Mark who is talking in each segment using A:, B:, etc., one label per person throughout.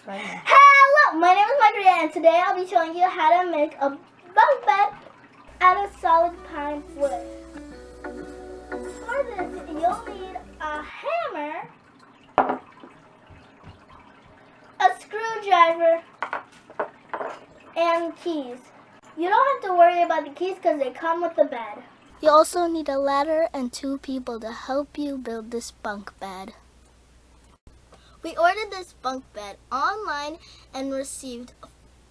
A: Hello, my name is Margarita, and today I'll be showing you how to make a bunk bed out of solid pine wood. For this, you'll need a hammer, a screwdriver, and keys. You don't have to worry about the keys because they come with the bed. You also need a ladder and 2 people to help you build this bunk bed. We ordered this bunk bed online and received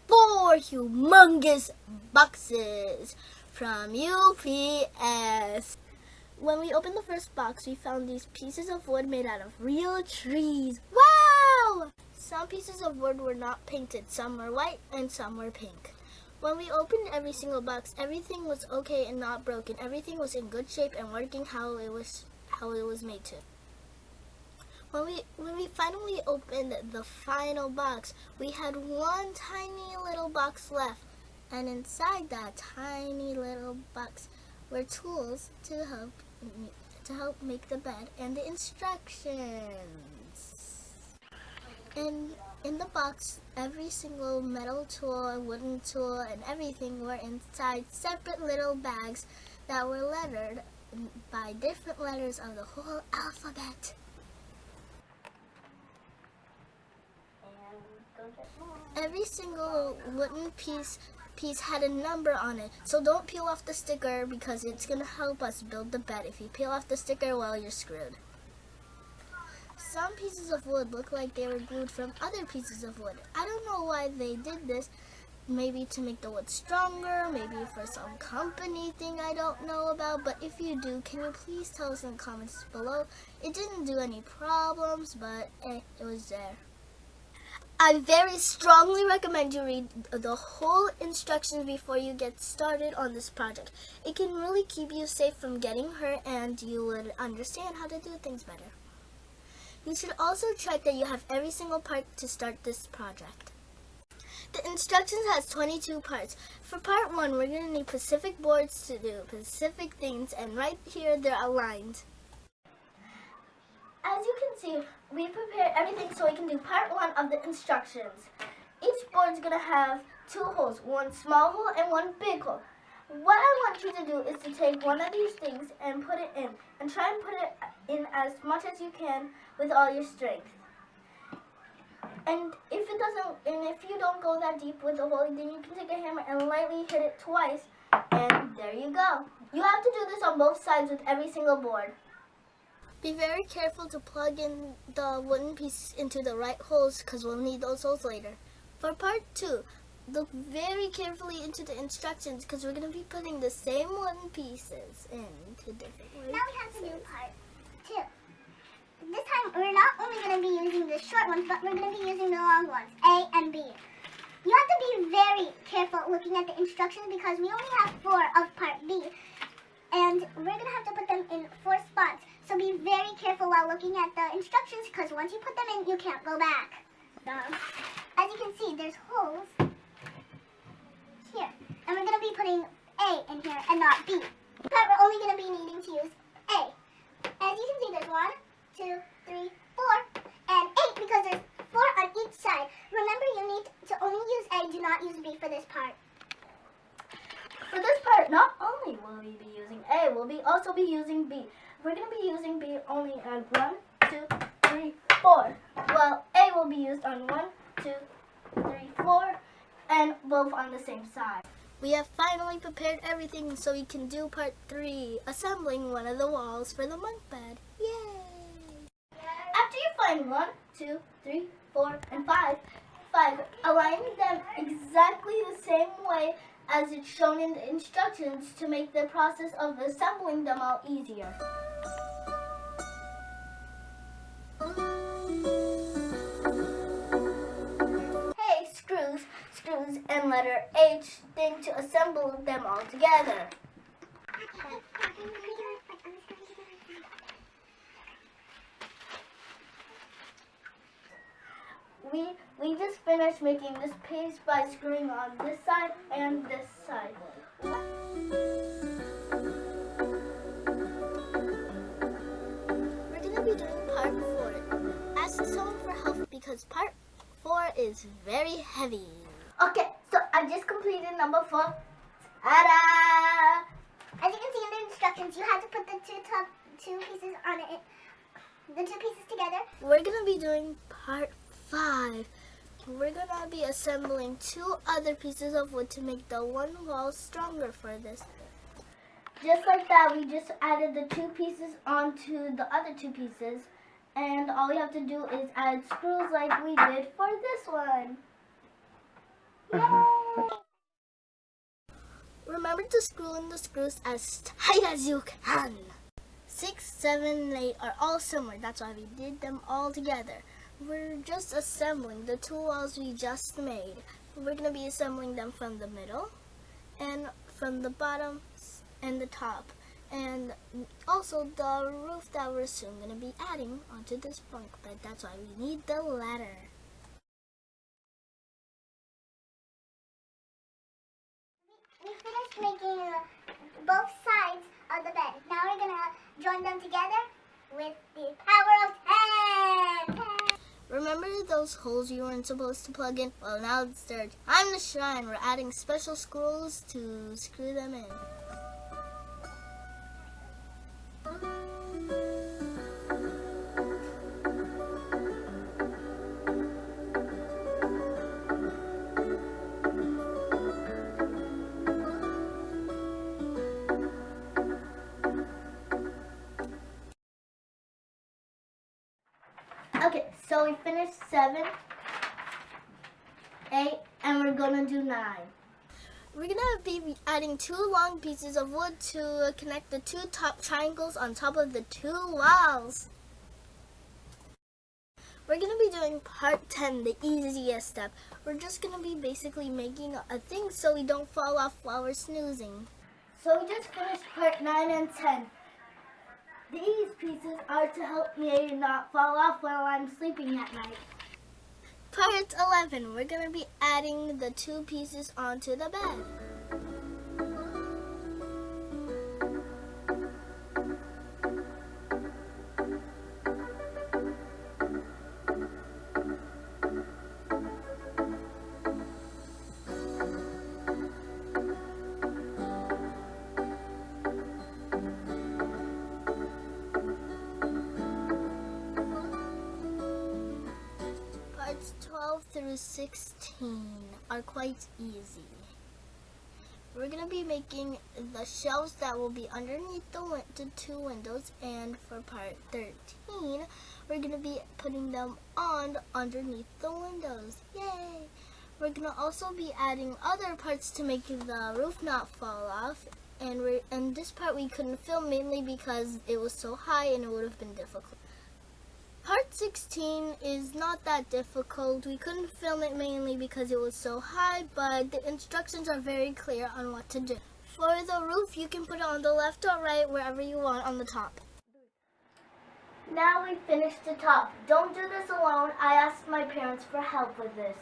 A: 4 humongous boxes from UPS. When we opened the first box, we found these pieces of wood made out of real trees. Wow! Some pieces of wood were not painted. Some were white and some were pink. When we opened every single box, everything was okay and not broken. Everything was in good shape and working how it was made to. When we finally opened the final box, we had one tiny little box left, and inside that tiny little box were tools to help make the bed and the instructions. In the box, every single metal tool, wooden tool, and everything were inside separate little bags that were lettered by different letters of the whole alphabet. Every single wooden piece had a number on it, so don't peel off the sticker because it's going to help us build the bed. If you peel off the sticker, well, you're screwed. Some pieces of wood look like they were glued from other pieces of wood. I don't know why they did this. Maybe to make the wood stronger, maybe for some company thing I don't know about, but if you do, can you please tell us in the comments below? It didn't do any problems, but it was there. I very strongly recommend you read the whole instructions before you get started on this project. It can really keep you safe from getting hurt, and you would understand how to do things better. You should also check that you have every single part to start this project. The instructions has 22 parts. For part 1, we're going to need specific boards to do specific things, and right here they're aligned. As you can see, we prepared everything so we can do part 1 of the instructions. Each board is going to have 2 holes, one small hole and one big hole. What I want you to do is to take one of these things and put it in, and try and put it in as much as you can with all your strength. And if you don't go that deep with the hole, then you can take a hammer and lightly hit it twice, and there you go. You have to do this on both sides with every single board. Be very careful to plug in the wooden pieces into the right holes because we'll need those holes later. For part 2, look very carefully into the instructions because we're going to be putting the same wooden pieces into different ways.
B: Now we have to do part 2. This time we're not only going to be using the short ones, but we're going to be using the long ones, A and B. You have to be very careful looking at the instructions because we only have 4 of part B. And we're going to have to put them in 4 spots. So be very careful while looking at the instructions because once you put them in, you can't go back. As you can see, there's holes here. And we're going to be putting A in here and not B. But we're only going to be needing to use A. As you can see, there's 1, 2, 3, 4, and 8 because there's 4 on each side. Remember, you need to only use A, do not use B for this part.
A: For this part, not only will we be using A, we'll also be using B. We're going to be using B only on 1, 2, 3, 4. Well, A will be used on 1, 2, 3, 4, and both on the same side. We have finally prepared everything so we can do part 3, assembling one of the walls for the bunk bed. Yay! After you find 1, 2, 3, 4, and 5, align them exactly the same way as it's shown in the instructions to make the process of assembling them all easier. Hey, screws, and letter H thing to assemble them all together. We just finished making this piece by screwing on this side and this side. We're going to be doing part 4. Ask someone for help because part 4 part is very heavy. Okay, so I just completed number 4. Ta-da!
B: As you can see in the instructions, you have to put the two pieces on it. The two pieces together.
A: We're gonna be doing part 5. We're gonna be assembling 2 other pieces of wood to make the one wall stronger for this. Just like that, we just added the 2 pieces onto the other 2 pieces, and all we have to do is add screws like we did for this one. Yay! Remember to screw in the screws as tight as you can. 6, 7, and 8 are all similar. That's why we did them all together. We're just assembling the 2 walls we just made. We're going to be assembling them from the middle and from the bottom and the top. And also the roof that we're soon going to be adding onto this bunk bed. That's why we need the ladder.
B: We finished making both sides of the bed. Now we're going to join them together with the power of 10.
A: Remember those holes you weren't supposed to plug in? Well, now it's their time to shine. We're adding special screws to screw them in. Okay, so we finished 7, 8, and we're gonna do 9. We're gonna be adding 2 long pieces of wood to connect the 2 top triangles on top of the 2 walls. We're gonna be doing part 10, the easiest step. We're just gonna be basically making a thing so we don't fall off while we're snoozing. So we just finished part 9 and 10. These pieces are to help me not fall off while I'm sleeping at night. Part 11, we're going to be adding the 2 pieces onto the bed. Parts 12 through 16 are quite easy. We're going to be making the shelves that will be underneath the 2 windows, and for part 13, we're going to be putting them on underneath the windows. Yay! We're going to also be adding other parts to make the roof not fall off, and this part we couldn't film mainly because it was so high and it would have been difficult. Part 16 is not that difficult. We couldn't film it mainly because it was so high, but the instructions are very clear on what to do. For the roof, you can put it on the left or right, wherever you want on the top. Now we finished the top. Don't do this alone. I asked my parents for help with this.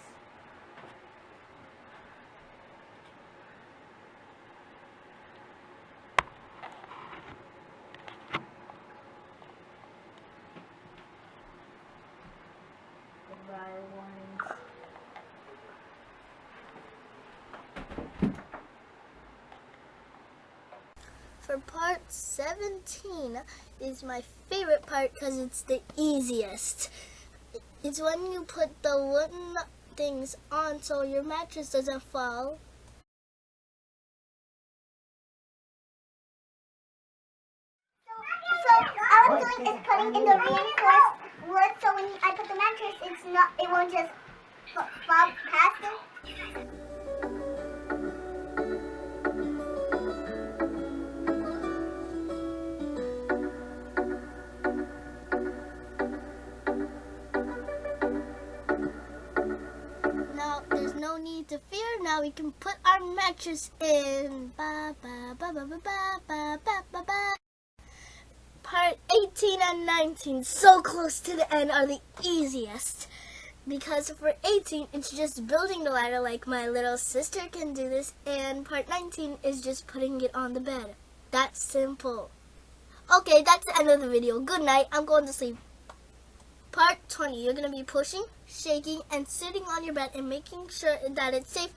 A: For part 17 is my favorite part because it's the easiest. It's when you put the wooden things on so your mattress doesn't fall.
B: So all I'm doing is putting in the reinforced wood, so when I put the mattress, it won't just fall past it.
A: Now there's no need to fear. Now we can put our mattress in. Ba ba ba ba ba ba ba ba ba ba. Part 18 and 19, so close to the end, are the easiest. Because for 18, it's just building the ladder like my little sister can do this. And part 19 is just putting it on the bed. That's simple. Okay, that's the end of the video. Good night. I'm going to sleep. Part 20, you're going to be pushing, shaking, and sitting on your bed and making sure that it's safe,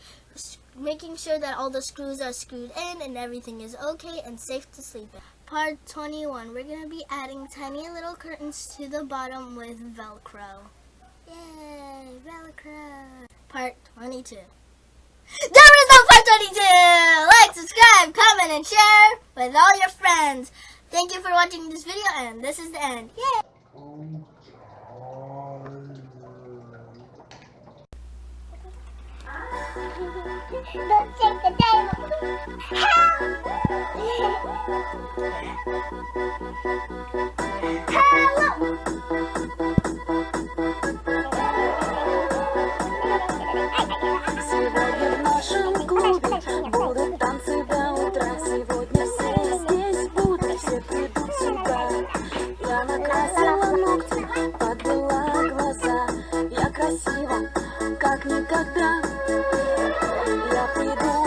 A: making sure that all the screws are screwed in and everything is okay and safe to sleep in. Part 21, we're going to be adding tiny little curtains to the bottom with Velcro. Yay, Velcro. Part 22. There is no part 22! Like, subscribe, comment, and share with all your friends. Thank you for watching this video, and this is the end. Yay!
B: Don't take the day.
C: Сегодня в нашем клубе будут танцы до утра. Сегодня все здесь будут, все придут сюда. Я накрасила ногти, подвела глаза. Я красива, как никогда. Я приду